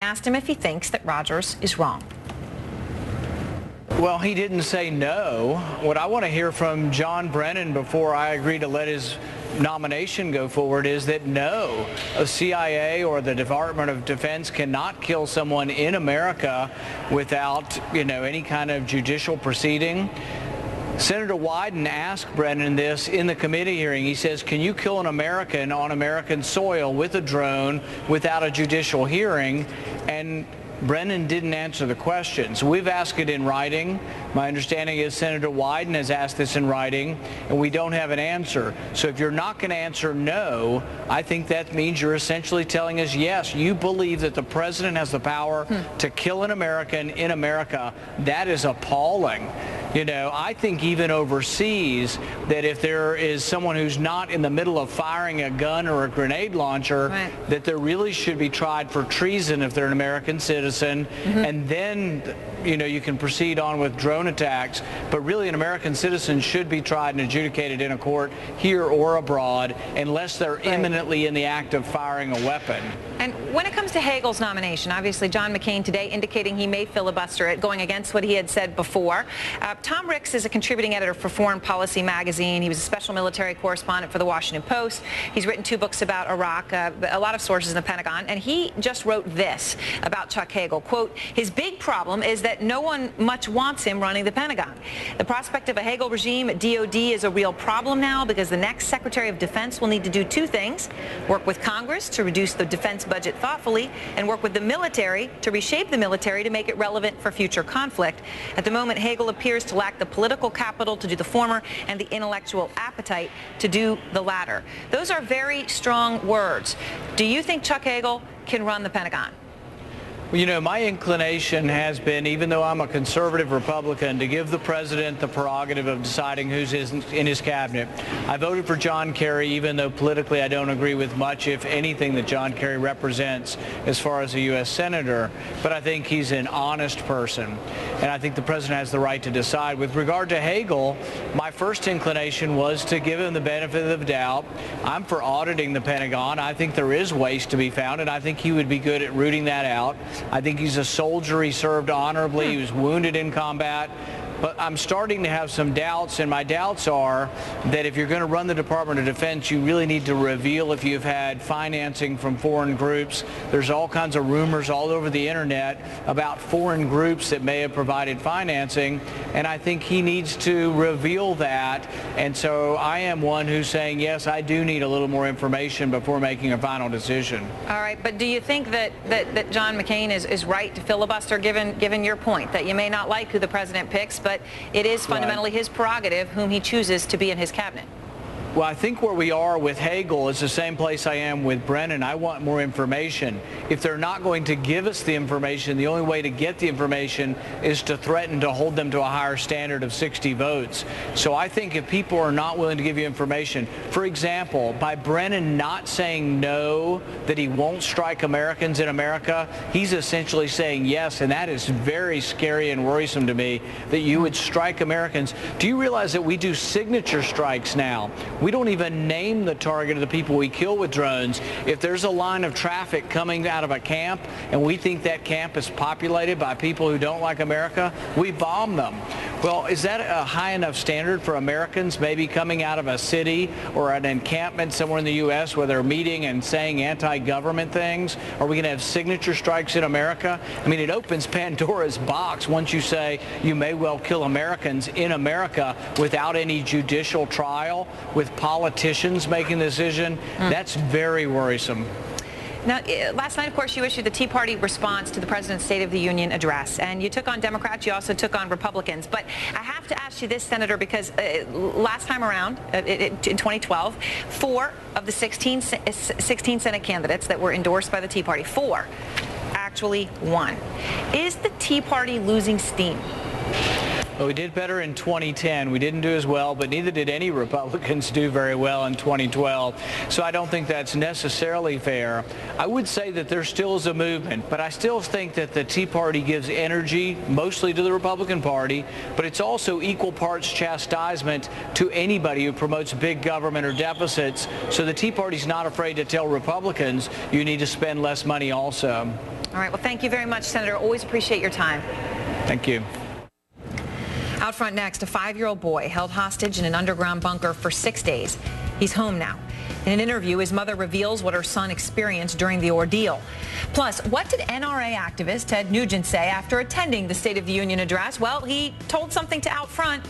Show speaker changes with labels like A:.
A: asked him if he thinks that Rogers is wrong.
B: Well, he didn't say no. What I want to hear from John Brennan before I agree to let his nomination go forward is that no, a CIA or the Department of Defense cannot kill someone in America without, any kind of judicial proceeding. Senator Wyden asked Brennan this in the committee hearing. He says, can you kill an American on American soil with a drone without a judicial hearing? And Brennan didn't answer the question. So we've asked it in writing. My understanding is Senator Wyden has asked this in writing, and we don't have an answer. So if you're not going to answer no, I think that means you're essentially telling us, yes, you believe that the president has the power to kill an American in America. That is appalling. I think even overseas that if there is someone who's not in the middle of firing a gun or a grenade launcher, that they really should be tried for treason if they're an American citizen. And then, you can proceed on with drone attacks. But really, an American citizen should be tried and adjudicated in a court here or abroad unless they're imminently in the act of firing a weapon.
A: And when it comes to Hagel's nomination, obviously John McCain today indicating he may filibuster it, going against what he had said before. Tom Ricks is a contributing editor for Foreign Policy magazine. He was a special military correspondent for the Washington Post. He's written 2 books about Iraq, a lot of sources in the Pentagon, and he just wrote this about Chuck Hagel. Quote, his big problem is that no one much wants him running the Pentagon. The prospect of a Hagel regime at DOD is a real problem now because the next Secretary of Defense will need to do 2 things: work with Congress to reduce the defense budget thoughtfully and work with the military to reshape the military to make it relevant for future conflict. At the moment, Hagel appears to lack the political capital to do the former and the intellectual appetite to do the latter. Those are very strong words. Do you think Chuck Hagel can run the Pentagon?
B: Well, my inclination has been, even though I'm a conservative Republican, to give the president the prerogative of deciding who's in his cabinet. I voted for John Kerry, even though politically I don't agree with much, if anything, that John Kerry represents as far as a U.S. senator. But I think he's an honest person, and I think the president has the right to decide. With regard to Hagel, my first inclination was to give him the benefit of the doubt. I'm for auditing the Pentagon. I think there is waste to be found, and I think he would be good at rooting that out. I think he's a soldier. He served honorably. He was wounded in combat. But I'm starting to have some doubts, and my doubts are that if you're going to run the Department of Defense, you really need to reveal if you've had financing from foreign groups. There's all kinds of rumors all over the internet about foreign groups that may have provided financing, and I think he needs to reveal that. And so I am one who's saying, yes, I do need a little more information before making a final decision.
A: All right, but do you think that John McCain is right to filibuster, given your point that you may not like who the president picks, but it is fundamentally his prerogative whom he chooses to be in his cabinet?
B: Well, I think where we are with Hagel is the same place I am with Brennan. I want more information. If they're not going to give us the information, the only way to get the information is to threaten to hold them to a higher standard of 60 votes. So I think if people are not willing to give you information, for example, by Brennan not saying no, that he won't strike Americans in America, he's essentially saying yes, and that is very scary and worrisome to me, that you would strike Americans. Do you realize that we do signature strikes now? We don't even name the target of the people we kill with drones. If there's a line of traffic coming out of a camp and we think that camp is populated by people who don't like America, we bomb them. Well, is that a high enough standard for Americans maybe coming out of a city or an encampment somewhere in the U.S. where they're meeting and saying anti-government things? Are we going to have signature strikes in America? I mean, it opens Pandora's box once you say you may well kill Americans in America without any judicial trial, with politicians making the decision. That's very worrisome.
A: Now, last night, of course, you issued the Tea Party response to the President's State of the Union address, and you took on Democrats, you also took on Republicans. But I have to ask you this, Senator, because last time around, in 2012, 4 of the 16 Senate candidates that were endorsed by the Tea Party, 4 actually won. Is the Tea Party losing steam?
B: Well, we did better in 2010. We didn't do as well, but neither did any Republicans do very well in 2012. So I don't think that's necessarily fair. I would say that there still is a movement, but I still think that the Tea Party gives energy mostly to the Republican Party, but it's also equal parts chastisement to anybody who promotes big government or deficits. So the Tea Party's not afraid to tell Republicans you need to spend less money also.
A: All right. Well, thank you very much, Senator. Always appreciate your time.
B: Thank you.
A: Out front next, a 5-year-old boy held hostage in an underground bunker for 6 days. He's home now. In an interview, his mother reveals what her son experienced during the ordeal. Plus, what did NRA activist Ted Nugent say after attending the State of the Union address? Well, he told something to Out Front